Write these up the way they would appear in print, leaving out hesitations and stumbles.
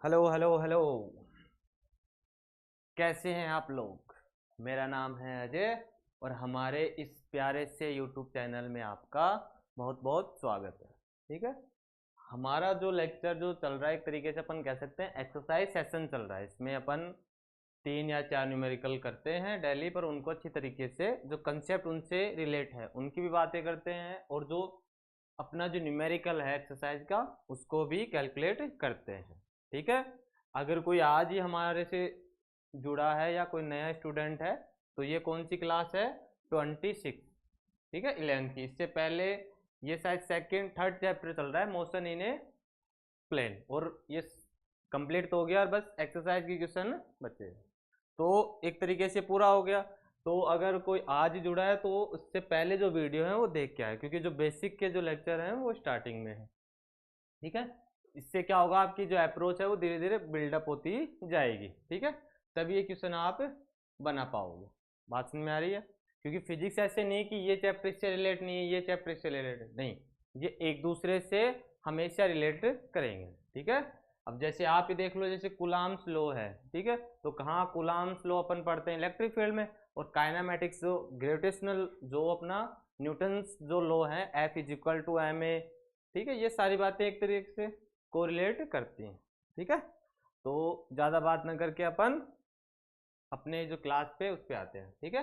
Hello hello hello. कैसे हैं आप लोग? मेरा नाम है अजय और हमारे इस प्यारे से यूट्यूब चैनल में आपका बहुत बहुत स्वागत है। ठीक है। हमारा जो लेक्चर जो चल रहा है, एक तरीके से अपन कह सकते हैं एक्सरसाइज सेशन चल रहा है। इसमें अपन 3 या 4 न्यूमेरिकल करते हैं डेली, पर उनको अच्छी तरीके से जो कंसेप्ट उनसे रिलेट है उनकी भी बातें करते हैं, और जो अपना जो न्यूमेरिकल है एक्सरसाइज का उसको भी कैलकुलेट करते हैं। ठीक है। अगर कोई आज ही हमारे से जुड़ा है या कोई नया स्टूडेंट है, तो ये कौन सी क्लास है? 26। ठीक है, 11th की। इससे पहले ये शायद सेकंड थर्ड चैप्टर चल रहा है, मोशन इन ए प्लेन, और ये कंप्लीट तो हो गया और बस एक्सरसाइज की क्वेश्चन बचे। तो एक तरीके से पूरा हो गया। तो अगर कोई आज जुड़ा है तो उससे पहले जो वीडियो है वो देख के आए, क्योंकि जो बेसिक के जो लेक्चर हैं वो स्टार्टिंग में है। ठीक है। इससे क्या होगा, आपकी जो अप्रोच है वो धीरे धीरे बिल्डअप होती जाएगी। ठीक है। तभी ये क्वेश्चन आप बना पाओगे। बात समझ में आ रही है? क्योंकि फिजिक्स ऐसे नहीं कि ये चैप्टर इससे रिलेट नहीं है, ये चैप्टर इससे रिलेटेड नहीं, ये एक दूसरे से हमेशा रिलेट करेंगे। ठीक है। अब जैसे आप ही देख लो, जैसे कुलाम्स लॉ है। ठीक है। तो कहाँ कुलाम्स लॉ अपन पढ़ते हैं? इलेक्ट्रिक फील्ड में। और काइनामेटिक्स जो ग्रेविटेशनल जो अपना न्यूटन्स जो लॉ है, F is equal to M A. ठीक है। ये सारी बातें एक तरीके से कोरिलेट करती हैं। ठीक है। तो ज़्यादा बात ना करके अपन अपने जो क्लास पे उस पे आते हैं। ठीक है।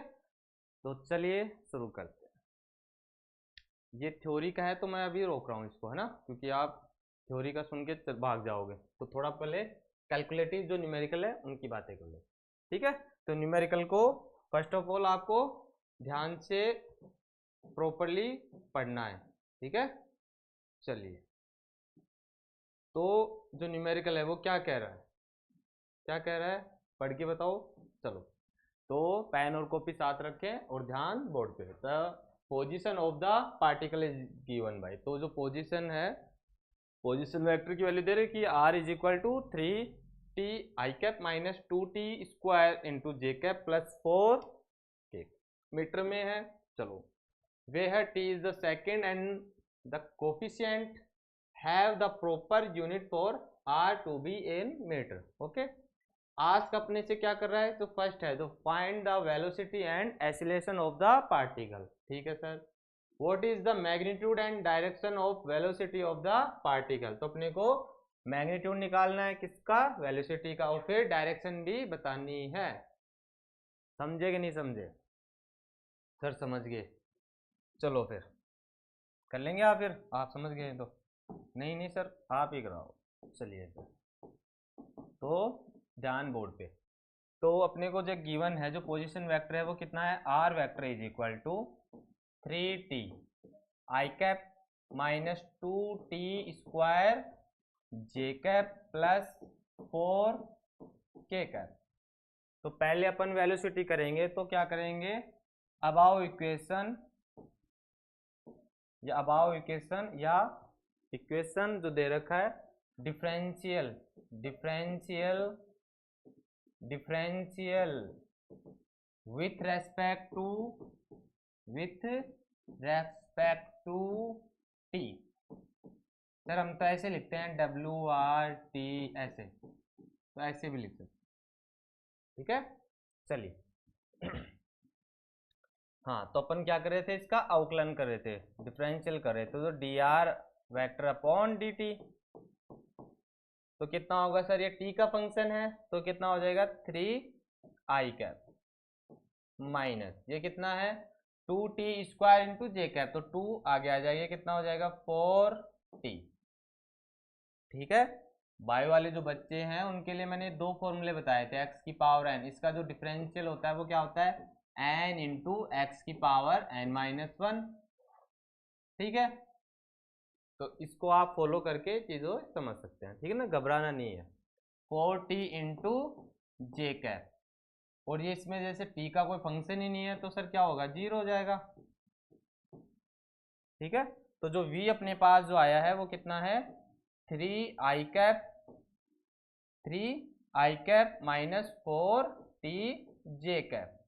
तो चलिए शुरू करते हैं। ये थ्योरी का है तो मैं अभी रोक रहा हूँ इसको, है ना, क्योंकि आप थ्योरी का सुन के भाग जाओगे। तो थोड़ा पहले कैलकुलेटिव जो न्यूमेरिकल है उनकी बातें कर लो। ठीक है। तो न्यूमेरिकल को फर्स्ट ऑफ ऑल आपको ध्यान से प्रॉपरली पढ़ना है। ठीक है। चलिए। तो जो न्यूमेरिकल है वो क्या कह रहा है? क्या कह रहा है? पढ़ के बताओ। चलो। तो पेन और कॉपी साथ रखें और ध्यान बोर्ड पे। The position of the particle is given by, तो जो पोजीशन है, पोजीशन वेक्टर की वैल्यू दे रही कि R is equal to 3 T I cap minus 2 T square into J cap plus 4 K metre में है। चलो। वे है T is the second and the coefficient have the proper unit for R to be in metre. Okay. Ask अपने से क्या कर रहा है? तो फर्स्ट है तो find the velocity and acceleration of the particle. ठीक है sir. What is the magnitude and direction of velocity of the particle? तो अपने को मैग्नीट्यूड निकालना है किसका? वेलोसिटी का, और फिर डायरेक्शन भी बतानी है। समझे कि नहीं समझे? सर समझ गए। चलो फिर कर लेंगे। आप फिर आप समझ गए तो नहीं नहीं सर आप ही कराओ। चलिए फिर। तो ध्यान बोर्ड पे। तो अपने को जो गिवन है, जो पोजीशन वेक्टर है वो कितना है? R vector is equal to 3 T I cap minus 2 T square J cap plus 4 K cap. तो पहले अपन वेलोसिटी करेंगे, तो क्या करेंगे? अबाव इक्वेशन या इक्वेशन जो दे रखा है, differential differential differential with respect to with respect to T. Sir हम तो ऐसे लिखते हैं WRT, ऐसे तो ऐसे भी लिख सकते। ठीक है। चलिए। हाँ, तो अपन क्या कर रहे थे? इसका अवकलन कर रहे थे, डिफरेंशियल कर रहे थे। तो dr वेक्टर अपॉन dt, तो कितना होगा सर? ये t का फंक्शन है तो कितना हो जाएगा? 3 i कैप माइनस ये कितना है? 2 टी स्क्वायर इंटू जे कैप, तो 2 आगे आ जाएगा, कितना हो जाएगा? 4 टी। ठीक है। बायो वाले जो बच्चे हैं उनके लिए मैंने दो फॉर्मूले बताए थे। एक्स की पावर एन, इसका जो डिफरेंशियल होता है वो क्या होता है? एन इंटू एक्स की पावर एन माइनस वन। ठीक है। तो इसको आप फॉलो करके चीज़ों समझ सकते हैं। ठीक है ना, घबराना नहीं है। 4 टी इंटू जे कैप, और ये इसमें जैसे टी का कोई फंक्शन ही नहीं है तो सर क्या होगा? जीरो हो जाएगा। ठीक है। तो जो v अपने पास जो आया है वो कितना है? 3 i cap minus 4 T J cap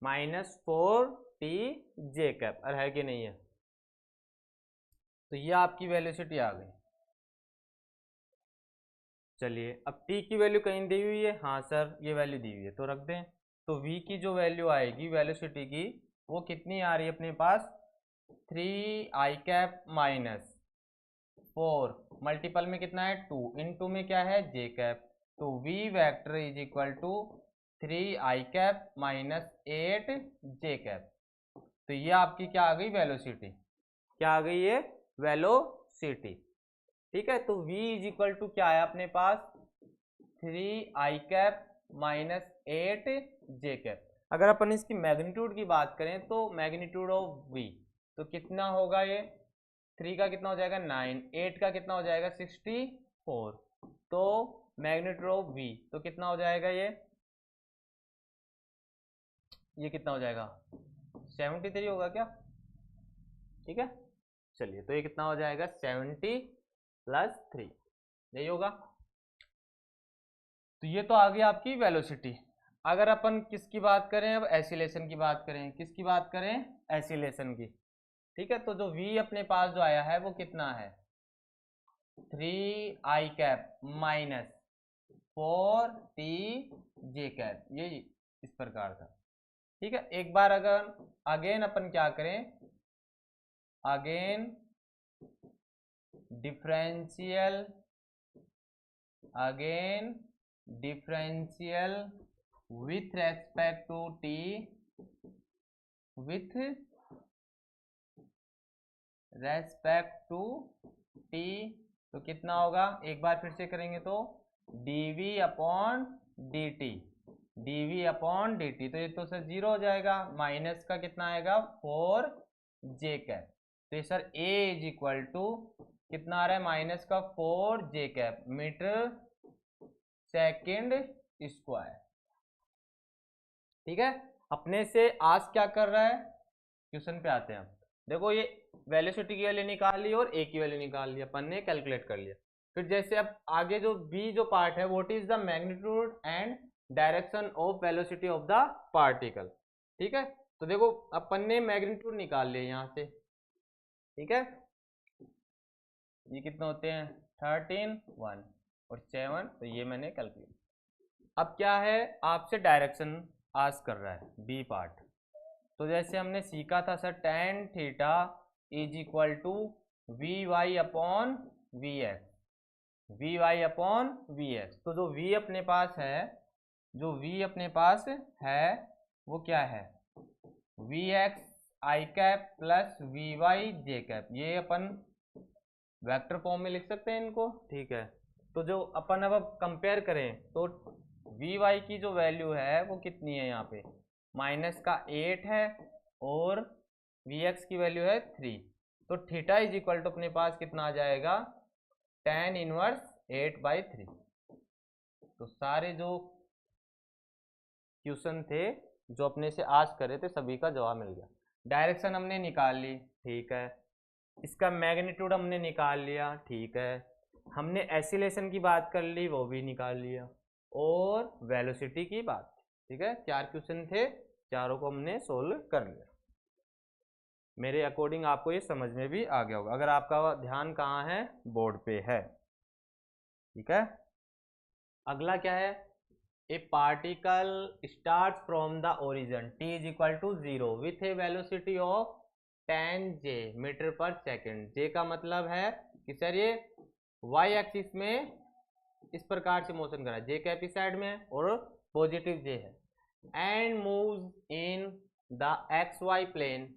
minus 4 T J cap. अरे है कि नहीं है? तो ये आपकी वेलोसिटी आ गई। चलिए अब t की वैल्यू कहीं दी हुई है, हाँ सर ये वैल्यू दी हुई है तो रख दें। तो v की जो वैल्यू आएगी वेलोसिटी की वो कितनी आ रही है अपने पास, 3i कैप माइनस 4 मल्टीपल में कितना है 2, इन 2 में क्या है j कैप, तो v vector is equal to 3i cap minus 8 j cap. तो ये आपकी क्या आ गई वेलोसिटी, क्या आ गई ये वेलोसिटी। ठीक है, तो v इज इक्वल टू क्या है अपने पास 3i cap minus 8 j cap. अगर अपन इसकी मैग्नीट्यूड की बात करें तो मैग्नीट्यूड ऑफ v तो कितना होगा, ये 3 का कितना हो जाएगा 9, 8 का कितना हो जाएगा 64, तो मैग्नीट्यूड ऑफ v तो कितना हो जाएगा ये कितना हो जाएगा 73 होगा क्या, ठीक है। चलिए तो ये कितना हो जाएगा 70 प्लस 3, यही होगा। तो ये तो आ गई आपकी वेलोसिटी। अगर अपन किसकी बात करें, अब एसिलेशन की बात करें, किसकी बात करें एसिलेशन की, ठीक है। तो जो v अपने पास जो आया है वो कितना है 3i cap minus 4t j cap, ये इस प्रकार था, ठीक है। एक बार अगर अगेन अपन क्या करें, again differential, again differential with respect to t, with respect to t, तो कितना होगा, एक बार फिर से करेंगे तो dv upon dt, dv upon dt, तो ये तो सर जीरो हो जाएगा, माइनस का कितना आएगा 4j कैप। तो ये sir a is equal to कितना आ रहा है माइनस का 4j cap metre second square, ठीक है। अपने से आज क्या कर रहा है, क्वेश्चन पे आते हैं हम। देखो ये वेलोसिटी की वैल्यू निकाल ली और a की वैल्यू निकाल ली, अपन ने कैलकुलेट कर लिया। फिर जैसे अब आगे जो b जो पार्ट है, what is the magnitude and direction of velocity of the particle, ठीक है। तो देखो अपन ने मैग्नीट्यूड निकाल लिया यहाँ से, ठीक है। ये कितने होते हैं 13, 1 और 7, तो ये मैंने कैलकुलेट। अब क्या है आपसे डायरेक्शन आस्क कर रहा है बी पार्ट, तो जैसे हमने सीखा था sir tan theta is equal to V Y upon V X, V Y upon V X. तो जो v अपने पास है, जो v अपने पास है वो क्या है वी एक्स आई कैप प्लस वी वाई जे कैप, ये अपन वेक्टर फॉर्म में लिख सकते हैं इनको, ठीक है। तो जो अपन अब कंपेयर करें तो वी वाई की जो वैल्यू है वो कितनी है यहाँ पे माइनस का 8 है और वी एक्स की वैल्यू है 3, तो थीटा इज इक्वल टू अपने पास कितना आ जाएगा tan इनवर्स 8/3। तो सारे जो क्वेश्चन थे जो अपने से आज करे थे सभी का जवाब मिल गया। डायरेक्शन हमने निकाल ली, ठीक है। इसका मैग्नीट्यूड हमने निकाल लिया, ठीक है। हमने एसिलेशन की बात कर ली, वो भी निकाल लिया, और वेलोसिटी की बात, ठीक है। 4 क्वेश्चन थे, चारों को हमने सोल्व कर लिया। मेरे अकॉर्डिंग आपको ये समझ में भी आ गया होगा, अगर आपका ध्यान कहाँ है बोर्ड पे है, ठीक है। अगला क्या है, a particle start from the origin t is equal to 0 with a velocity of 10 j metre per second. j का मतलब है कि सर ये y एक्सिस में इस प्रकार से मोशन कर रहा है, j कैप साइड में है और पॉजिटिव j है, and moves in the xy plane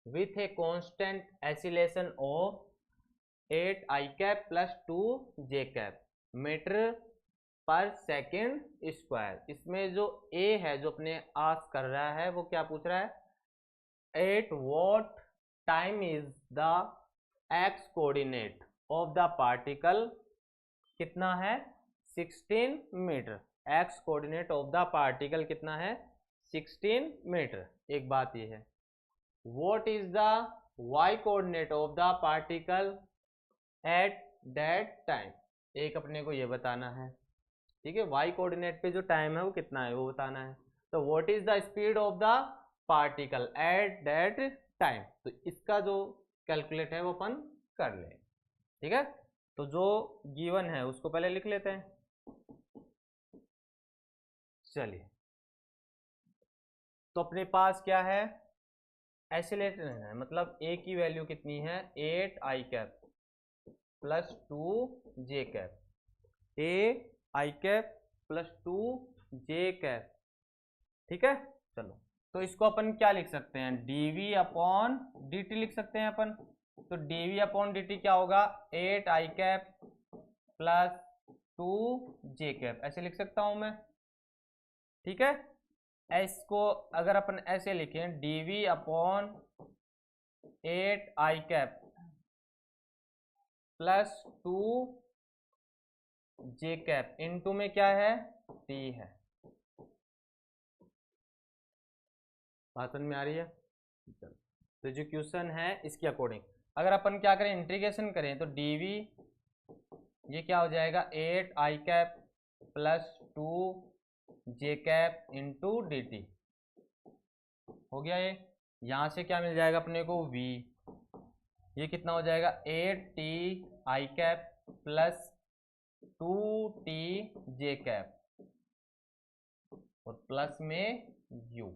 with a constant acceleration of 8i cap plus 2j cap metre per second square. इसमें जो a है जो अपने आस्क कर रहा है वो क्या पूछ रहा है, at what time is the x coordinate of the particle, कितना है 16 metre, x coordinate of the particle कितना है 16 मीटर। एक बात ये है what is the y coordinate of the particle at that time, एक अपने को ये बताना है, ठीक है। y कोऑर्डिनेट पे जो टाइम है वो कितना है वो बताना है। तो what is the speed of the particle at that time, तो इसका जो कैलकुलेट है वो अपन कर लें, ठीक है। तो जो गिवन है उसको पहले लिख लेते हैं, चलिए, तो अपने पास क्या है, ऐसे लेते हैं, मतलब ए की वैल्यू कितनी है, 8 आई कैप प्लस 2 जे कैप, ए आई कैप प्लस 2 जे कैप, ठीक है। चलो, तो इसको अपन क्या लिख सकते हैं, dv अपॉन dt लिख सकते हैं अपन। तो dv अपॉन dt क्या होगा, 8 आई कैप प्लस 2 जे कैप, ऐसे लिख सकता हूं मैं, ठीक है। इसको अगर अपन ऐसे लिखें, dv अपॉन 8 आई कैप प्लस 2 जे कैप, इनटू में क्या है, t है। बात समझ में आ रही है। तो जो क्वेश्चन है इसके अकॉर्डिंग अगर अपन क्या करें, इंटीग्रेशन करें, तो dv ये क्या हो जाएगा, 8 आई कैप प्लस 2 जे कैप इंटू डी टी, हो गया ये। यहाँ से क्या मिल जाएगा अपने को, v, ये कितना हो जाएगा, 8t आई कैप प्लस 2t जे कैप और प्लस में u।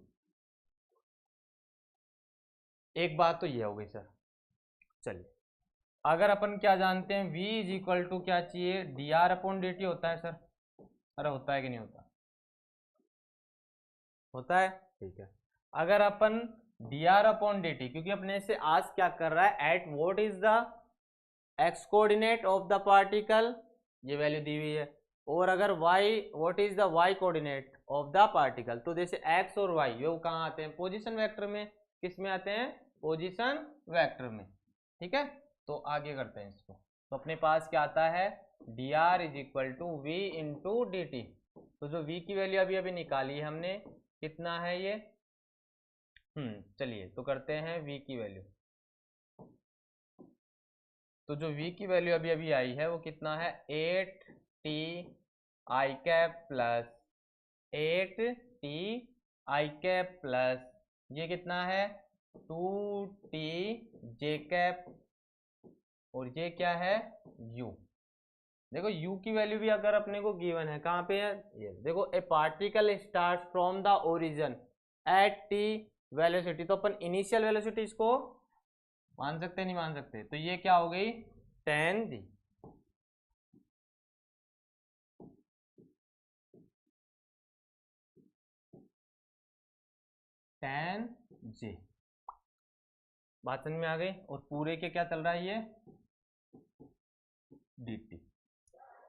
एक बात तो ये हो गई सर। चलिए, अगर अपन क्या जानते हैं, v इज इक्वल टू क्या चाहिए, D R upon D T होता है सर। अरे होता है कि नहीं होता, होता है, ठीक है। अगर अपन D R upon D T, क्योंकि अपने से आज क्या कर रहा है, at what is the x coordinate of the particle, ये वैल्यू दी हुई है, और अगर y what is the y coordinate of the particle, तो जैसे x और y ये कहाँ आते हैं, पोजीशन वेक्टर में। किस में आते हैं, पोजीशन वेक्टर में, ठीक है। तो आगे करते हैं इसको, तो अपने पास क्या आता है, D R is equal to V into D T. तो जो v की वैल्यू अभी अभी निकाली है हमने, कितना है ये, चलिए तो करते हैं v की वैल्यू। तो जो v की वैल्यू अभी अभी आई है वो कितना है, 8t आई कैप प्लस 8t आई कैप प्लस ये कितना है, 2t जे कैप, और ये क्या है, u। देखो u की वैल्यू भी अगर अपने को गिवन है, कहाँ पे है, ये देखो, ए particle start from the origin at t velocity, तो अपन इनिशियल वेलोसिटी इसको मान सकते नहीं मान सकते, तो ये क्या हो गई, 10 दी। टेन जे, बात समझ में आ गई। और पूरे के क्या चल रहा है, ये डी टी।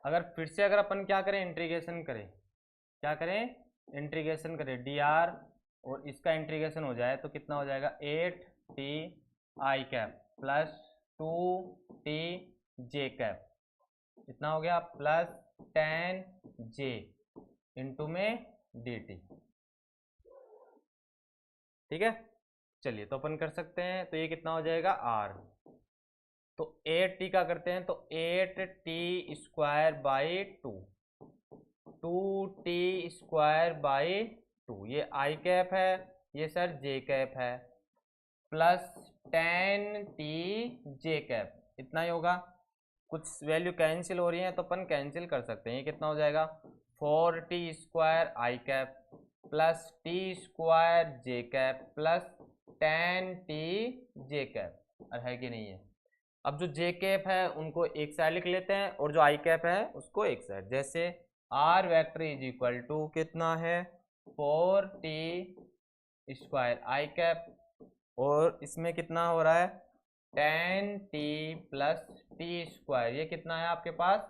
अगर फिर से अगर अपन क्या करें, इंटीग्रेशन करें, क्या करें, इंटीग्रेशन करें डी आर, और इसका इंटीग्रेशन हो जाए तो कितना हो जाएगा, 8t आई कैप प्लस 2t जे कैप, कितना हो गया, प्लस 10j इंटू में डी टी, ठीक है। चलिए, तो अपन कर सकते हैं, तो ये कितना हो जाएगा, r। तो 8t का करते हैं, तो 8t square by 2t square by 2, ये आई कैप है, ये सर जे कैप है, प्लस 10t जे कैप, इतना ही होगा। कुछ वैल्यू कैंसिल हो रही है तो अपन कैंसिल कर सकते हैं, ये कितना हो जाएगा, 4t स्क्वायर आई cap plus t square J cap plus 10t जे कैप, है कि नहीं है। अब जो जे कैप है उनको एक साइड लिख लेते हैं, और जो आई कैप है उसको एक साइड, जैसे R vector is equal to कितना है, 4t स्क्वायर आई कैप, और इसमें कितना हो रहा है, 10t प्लस टी स्क्वायर, ये कितना है आपके पास,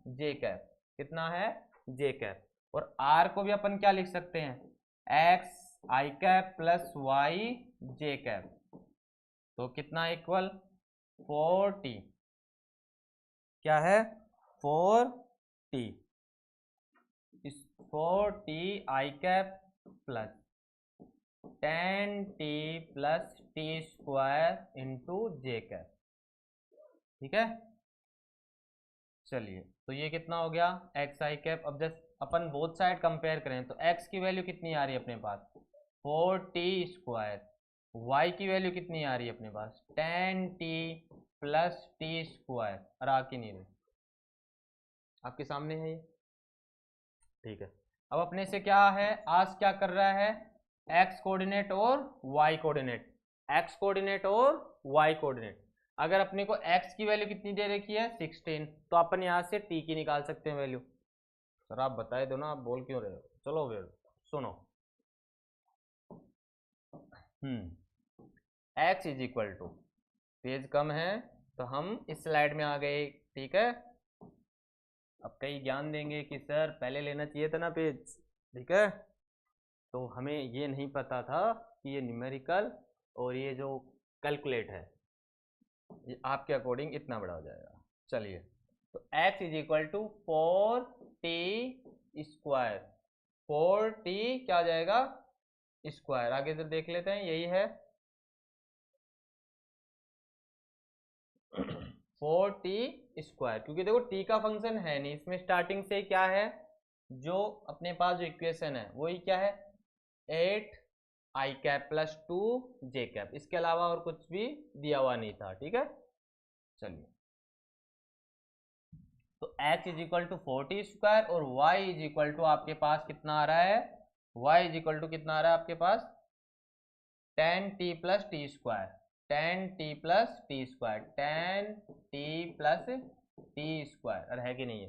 जे कैप, कितना है, जे कैप। और आर को भी अपन क्या लिख सकते हैं, एक्स आई कैप प्लस वाई जे कैप, तो कितना इक्वल 4t, क्या है, 4t, 4t i cap plus 10t plus T square into J cap, ठीक है। चलिए, तो ये कितना हो गया, एक्स आई कैप। अब जस्ट अपन बोथ साइड कंपेयर करें, तो एक्स की वैल्यू कितनी आ रही है अपने पास, 4t स्क्वायर, वाई की वैल्यू कितनी आ रही है अपने पास, 10t प्लस टी स्क्वायर, और आ की नहीं रही, आपके सामने है ये, ठीक है। अब अपने से क्या है, आज क्या कर रहा है, एक्स कोऑर्डिनेट और वाई कोऑर्डिनेट, एक्स कोऑर्डिनेट और वाई कोऑर्डिनेट। अगर अपने को एक्स की वैल्यू कितनी दे रखी है 16, तो अपन यहाँ से टी की निकाल सकते हैं वैल्यू। सर आप बताए दो ना, आप बोल क्यों रहे हो। चलो फिर सुनो, x is equal to, page कम है तो हम इस स्लाइड में आ गए, ठीक है। अब कई ज्ञान देंगे कि सर पहले लेना चाहिए था ना पेज, ठीक है। तो हमें ये नहीं पता था कि ये न्यूमेरिकल और ये जो कैलकुलेट है ये आपके अकॉर्डिंग इतना बड़ा हो जाएगा। चलिए, तो x is equal to 4t square, 4t क्या हो जाएगा स्क्वायर, आगे से देख लेते हैं, यही है 4t स्क्वायर, क्योंकि देखो t का फंक्शन है नहीं इसमें, स्टार्टिंग से क्या है, जो अपने पास जो इक्वेशन है वही क्या है 8 आई कैप प्लस 2 जे कैप, इसके अलावा और कुछ भी दिया हुआ नहीं था, ठीक है। चलिए, तो x is equal to 4t square और y इज इक्वल टू आपके पास कितना आ रहा है, y इज इक्वल टू कितना आ रहा है आपके पास 10t plus T square, 10t plus T square, 10t plus T square, अरे है कि नहीं है।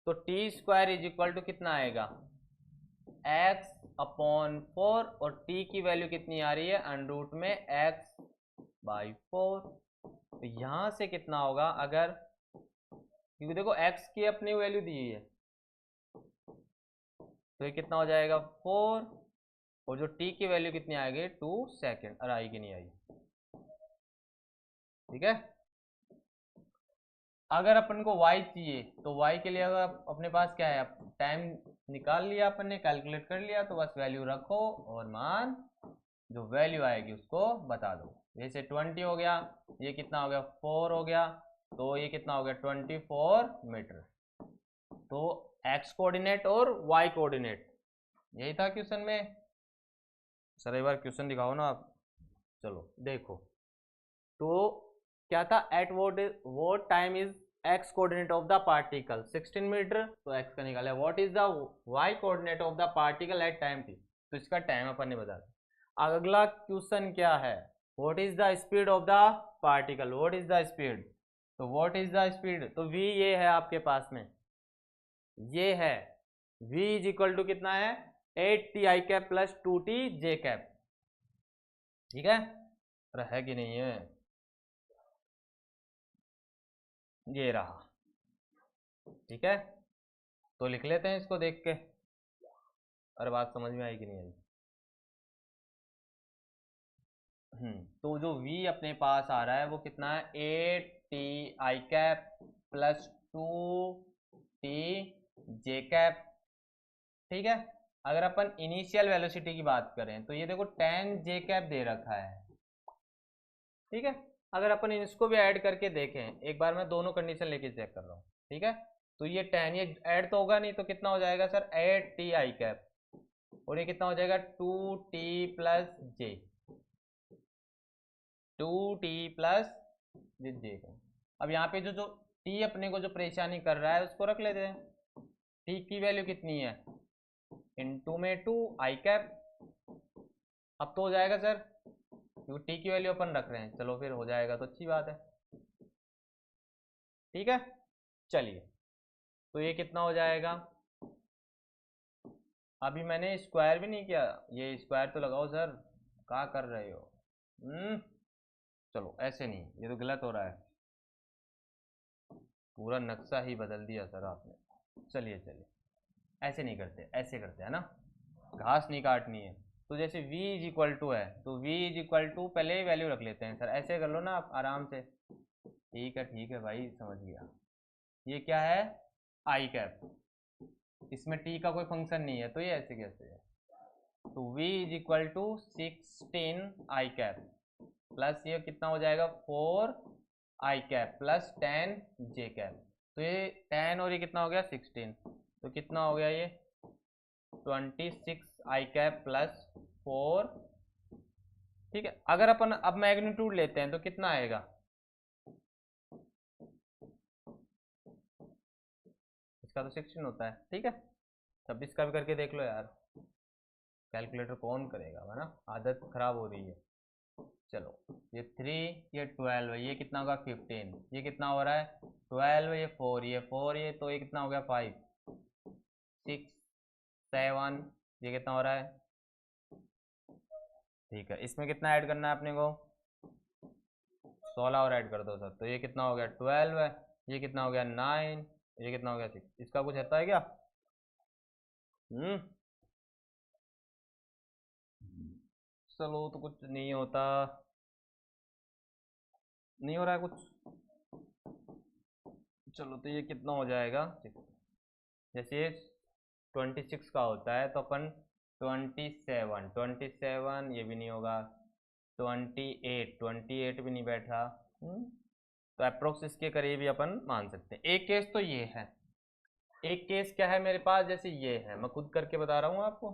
तो T square is equal to कितना आएगा x अपॉन 4 और t की वैल्यू कितनी आ रही है अंडर रूट में x बाई 4। तो यहां से कितना होगा, अगर क्योंकि देखो x की अपनी वैल्यू दी है तो ये कितना हो जाएगा 4, और जो t की वैल्यू कितनी आएगी 2 सेकेंड, अरे आएगी नहीं आएगी, ठीक है। अगर अपन को y चाहिए तो y के लिए अगर अपने पास क्या है, टाइम निकाल लिया अपन ने, कैलकुलेट कर लिया, तो बस वैल्यू रखो और मान जो वैल्यू आएगी उसको बता दो। जैसे 20 हो गया, ये कितना हो गया 4 हो गया, तो ये कितना हो गया 24 मीटर। तो x कोऑर्डिनेट और y कोऑर्डिनेट यही था क्वेश्चन में। सर एक बार क्वेश्चन दिखाओ ना आप। चलो देखो, तो क्या था, at what time is x coordinate of the particle 16 metre, तो x का निकाला। What is the y coordinate of the particle at time t, तो इसका टाइम अपन ने बता दिया। अगला क्वेश्चन क्या है, what is the speed of the particle, what is the speed, तो व्हाट इज द स्पीड, तो v ये है आपके पास में, ये है v इज इक्वल टू कितना है 8t आई कैप प्लस 2t जे कैप, ठीक है। अरे है कि नहीं है, ये रहा, ठीक है। तो लिख लेते हैं इसको देख के, अरे बात समझ में आई कि नहीं आई। तो जो v अपने पास आ रहा है वो कितना है 8t आई कैप प्लस 2t जे कैप, ठीक है। अगर अपन इनिशियल वेलोसिटी की बात करें तो ये देखो 10 जे कैप दे रखा है, ठीक है। अगर अपन इसको भी ऐड करके देखें, एक बार मैं दोनों कंडीशन लेके चेक कर रहा हूँ, ठीक है। तो ये 10 ये ऐड तो होगा नहीं, तो कितना हो जाएगा सर 8t आई कैप, और ये कितना हो जाएगा 2t प्लस जे, 2t प्लस जे का। अब यहाँ पे जो जो t अपने को जो परेशानी कर रहा है उसको रख लेते हैं, t की वैल्यू कितनी है इनटू में 2 आई कैप, अब तो हो जाएगा सर, क्योंकि टी की वैल्यू अपन रख रहे हैं, चलो फिर हो जाएगा तो अच्छी बात है, ठीक है। चलिए, तो ये कितना हो जाएगा, अभी मैंने स्क्वायर भी नहीं किया, ये स्क्वायर तो लगाओ सर, क्या कर रहे हो। चलो ऐसे नहीं, ये तो गलत हो रहा है, पूरा नक्शा ही बदल दिया सर आपने। चलिए चलिए, ऐसे नहीं करते, ऐसे करते हैं ना, घास नहीं काटनी है। तो जैसे v इज इक्वल टू है, तो v इज इक्वल टू पहले ही वैल्यू रख लेते हैं सर, ऐसे कर लो ना आप आराम से, ठीक है भाई समझ गया। ये क्या है आई कैप, इसमें t का कोई फंक्शन नहीं है, तो ये ऐसे कैसे है, तो v is equal to 16 I cap plus ये कितना हो जाएगा 4 I cap plus 10 J cap, तो ये 10 और ये कितना हो गया 16, तो कितना हो गया ये 26 आई कैप प्लस 4, ठीक है। अगर अपन अब मैग्नीट्यूड लेते हैं तो कितना आएगा, इसका तो 16 होता है, ठीक है। 26 का भी करके देख लो यार, कैलकुलेटर कौन करेगा, है ना, आदत खराब हो रही है। चलो ये 3, ये 12, ये कितना होगा 15, ये कितना हो रहा है 12, ये 4, ये 4, ये तो ये कितना हो गया 5, 6, 7, ये कितना हो रहा है, ठीक है। इसमें कितना ऐड करना है अपने को, 16 और ऐड कर दो सर, तो ये कितना हो गया 12 है, ये कितना हो गया 9, ये कितना हो गया 6। इसका कुछ आता है क्या? चलो तो कुछ नहीं होता, नहीं हो रहा है कुछ। चलो तो ये कितना हो जाएगा, जैसे ये 26 का होता है तो अपन 27 ये भी नहीं होगा, 28 भी नहीं बैठा। तो अप्रोक्स इसके करीब ही अपन मान सकते हैं। एक केस तो ये है, एक केस क्या है मेरे पास, जैसे ये है, मैं खुद करके बता रहा हूँ आपको,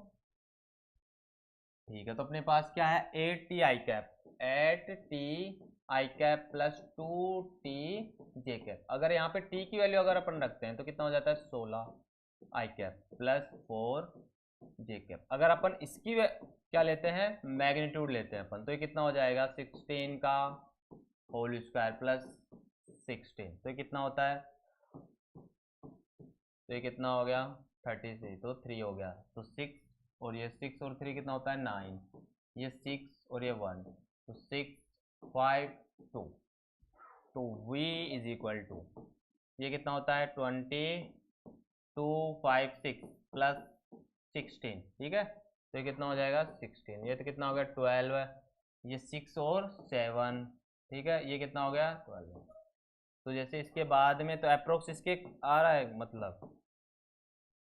ठीक है। तो अपने पास क्या है 8t आई कैप, 8t आई कैप प्लस 2t जे कैप। अगर यहाँ पे t की वैल्यू अगर अपन रखते हैं तो कितना हो जाता है 16 I cap plus 4 J cap. अगर अपन इसकी क्या लेते हैं, मैग्नीट्यूड लेते हैं अपन, तो ये कितना हो जाएगा 16 का होल स्क्वायर प्लस 16, तो ये कितना होता है, तो ये कितना हो गया 33, तो 3 हो गया, तो 6 और ये 6 और 3 कितना होता है 9, ये 6 और ये 1, तो 6 5 2, तो v इज इक्वल टू, ये कितना होता है 22 5 6 प्लस 16, ठीक है। तो ये कितना हो जाएगा 16, ये तो कितना हो गया 12 है, ये 6 और 7, ठीक है, ये कितना हो गया 12। तो जैसे इसके बाद में तो अप्रोक्स इसके आ रहा है मतलब,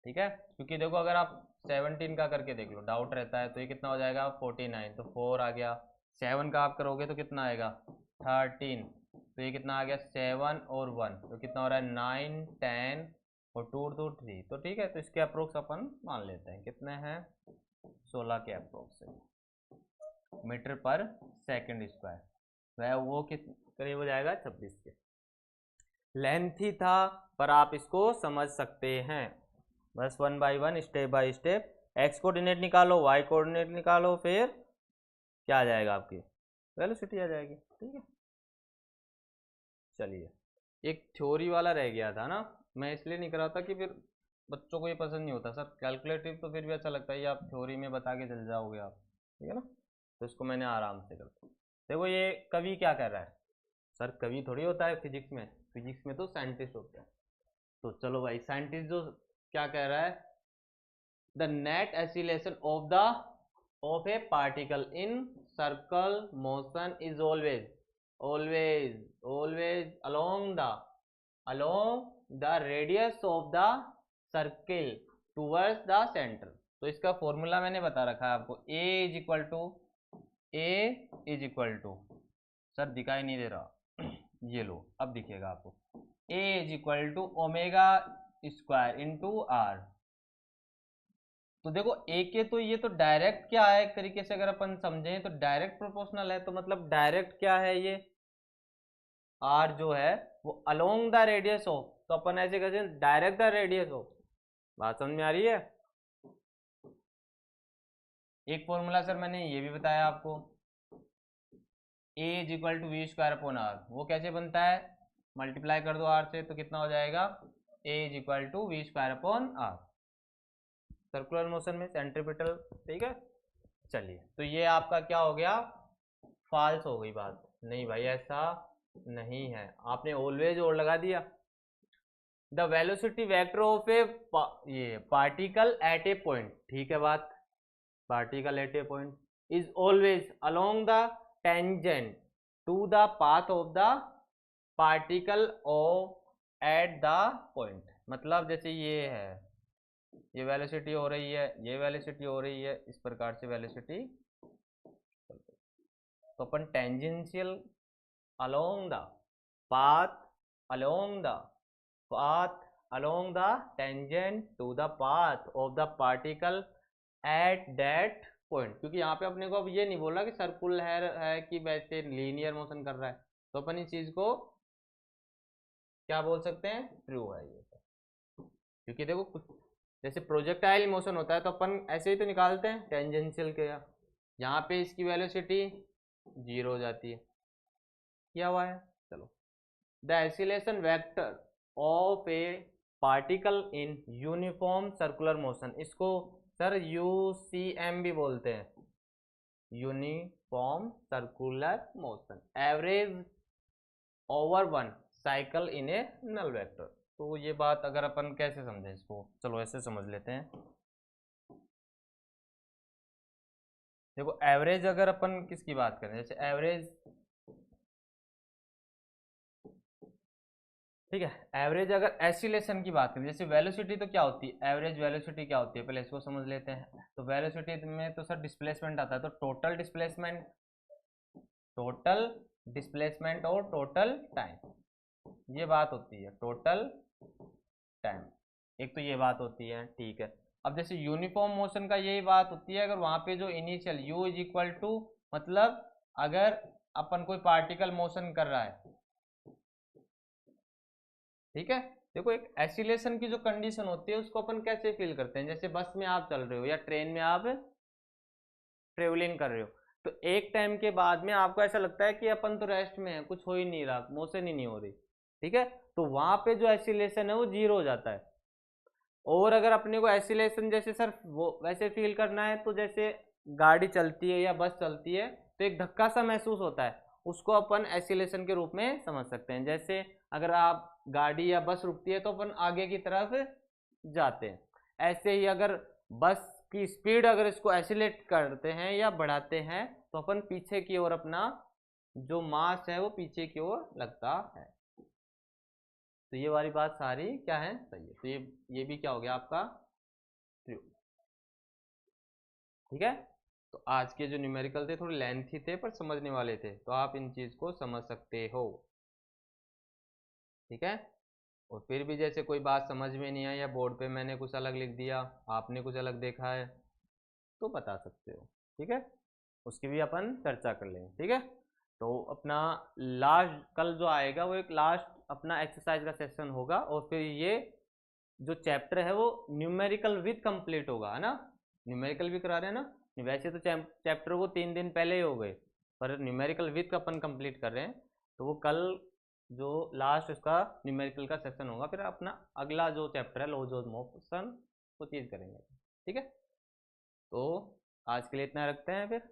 ठीक है, क्योंकि देखो अगर आप 17 का करके देख लो, डाउट रहता है, तो ये कितना हो जाएगा 49, तो 4 आ गया, 7 का आप करोगे तो कितना आएगा 13, तो ये कितना आ गया 7 और 1, तो कितना हो रहा है 9 10 और 2 2 3, तो ठीक है। तो इसके अप्रोक्स अपन मान लेते हैं कितने हैं 16 के अप्रोक्स मीटर पर सेकंड स्क्वायर, वह वो किस करीब हो जाएगा 26 के। लेंथी था पर आप इसको समझ सकते हैं, बस 1 by 1 step by step, X coordinate निकालो, वाई कोऑर्डिनेट निकालो, फिर क्या आ जाएगा आपकी वेलोसिटी आ जाएगी, ठीक है। चलिए एक थ्योरी वाला रह गया था ना, मैं इसलिए नहीं करा था कि फिर बच्चों को ये पसंद नहीं होता सर, कैलकुलेटिव तो फिर भी अच्छा लगता है, ये आप थ्योरी में बता के चल जाओगे आप, ठीक है ना, तो इसको मैंने आराम से कर दिया। देखो ये कवि क्या कर रहा है, सर कवि थोड़ी होता है फिजिक्स में, फिजिक्स में तो साइंटिस्ट होते हैं। तो चलो भाई साइंटिस्ट जो क्या कह रहा है, the net acceleration of a particle in circle motion is always along the radius of the circle towards the center। तो इसका फॉर्मूला मैंने बता रखा है आपको, a is equal to sir दिखाई नहीं दे रहा ये लो अब दिखेगा आपको, a is equal to omega square into R. तो देखो ए के तो ये तो डायरेक्ट क्या है, एक तरीके से अगर अपन समझें तो डायरेक्ट प्रोपोर्शनल है, तो मतलब डायरेक्ट क्या है ये आर जो है वो अलोंग द रेडियस ऑफ, तो अपन ऐसे कहते हैं डायरेक्ट द रेडियस ऑफ। बात समझ में आ रही है। एक फॉर्मूला सर मैंने ये भी बताया आपको, a is equal to v square upon r, वो कैसे बनता है, मल्टीप्लाई कर दो आर से तो कितना हो जाएगा a is equal to v square upon r, circular motion में सेंट्रीपिटल, ठीक है। चलिए तो ये आपका क्या हो गया, फॉल्स हो गई बात, नहीं भाई ऐसा नहीं है, आपने ऑलवेज और लगा दिया। The velocity vector of a ये पार्टिकल एट ए पॉइंट, ठीक है बात, particle at a point is always along the tangent to the path of the particle of at the point. मतलब जैसे ये है, ये वेलोसिटी हो रही है, ये वेलोसिटी हो रही है, इस प्रकार से वेलोसिटी, तो अपन tangential along the path along the tangent to the path of the particle at that point, क्योंकि यहाँ पे अपने को अब ये नहीं बोला कि सर्कुलर है कि वैसे लीनियर मोशन कर रहा है, तो अपन इस चीज को क्या बोल सकते हैं ट्रू है ये, क्योंकि देखो कुछ जैसे प्रोजेक्टाइल मोशन होता है तो अपन ऐसे ही तो निकालते हैं टेंजेंशियल के, यहाँ पे इसकी वेलोसिटी 0 हो जाती है, क्या हुआ है। चलो, the acceleration vector of a particle in uniform circular motion, इसको सर UCM भी बोलते हैं, uniform circular motion, average over one cycle in a null vector. तो ये बात अगर अपन कैसे समझें इसको, चलो ऐसे समझ लेते हैं। देखो एवरेज अगर अपन किसकी बात करें, जैसे एवरेज, ठीक है, एवरेज अगर एसिलेशन की बात करें, जैसे वेलोसिटी तो क्या होती है, एवरेज वेलोसिटी क्या होती है, पहले इसको समझ लेते हैं। तो वेलोसिटी में तो सर डिस्प्लेसमेंट आता है, तो टोटल डिस्प्लेसमेंट और टोटल टाइम, ये बात होती है टोटल टाइम, एक तो ये बात होती है, ठीक है। अब जैसे यूनिफॉर्म मोशन का यही बात होती है, अगर वहां पे जो initial u is equal to, मतलब अगर अपन कोई पार्टिकल मोशन कर रहा है, ठीक है। देखो एक एसिलेशन की जो कंडीशन होती है उसको अपन कैसे फील करते हैं, जैसे बस में आप चल रहे हो या ट्रेन में आप ट्रेवलिंग कर रहे हो, तो एक टाइम के बाद में आपको ऐसा लगता है कि अपन तो रेस्ट में है, कुछ हो ही नहीं रहा, मोशन ही नहीं हो रही, ठीक है। तो वहां पे जो एसिलेशन है वो 0 हो जाता है। और अगर अपने को एसिलेशन जैसे सर वो वैसे फील करना है, तो जैसे गाड़ी चलती है या बस चलती है तो एक धक्का सा महसूस होता है, उसको अपन एसिलेशन के रूप में समझ सकते हैं। जैसे अगर आप गाड़ी या बस रुकती है तो अपन आगे की तरफ जाते हैं, ऐसे ही अगर बस की स्पीड अगर इसको एसिलेट करते हैं या बढ़ाते हैं तो अपन पीछे की ओर अपना जो मास है वो पीछे की ओर लगता है। तो ये वाली बात सारी क्या है, सही है। तो ये भी क्या हो गया आपका ट्रू, ठीक है। तो आज के जो न्यूमेरिकल थे थोड़े लेंथी थे पर समझने वाले थे, तो आप इन चीज को समझ सकते हो, ठीक है। और फिर भी जैसे कोई बात समझ में नहीं आई या बोर्ड पे मैंने कुछ अलग लिख दिया, आपने कुछ अलग देखा है, तो बता सकते हो, ठीक है। उसकी भी अपन चर्चा कर लेंगे, ठीक है। तो अपना लास्ट कल जो आएगा वो एक लास्ट अपना एक्सरसाइज का सेशन होगा, और फिर ये जो चैप्टर है वो न्यूमेरिकल विद कंप्लीट होगा, है ना। न्यूमेरिकल भी करा रहे हैं ना, वैसे तो चैप्टर वो 3 दिन पहले ही हो गए, पर न्यूमेरिकल विद का अपन कंप्लीट कर रहे हैं। तो वो कल जो लास्ट उसका न्यूमेरिकल का सेशन होगा, फिर अपना अगला जो चैप्टर है लॉज ऑफ मोशन वो चीज़ करेंगे, ठीक है। तो आज के लिए इतना रखते हैं, फिर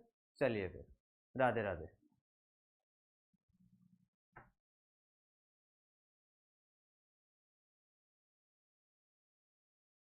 चलिए फिर राधे राधे।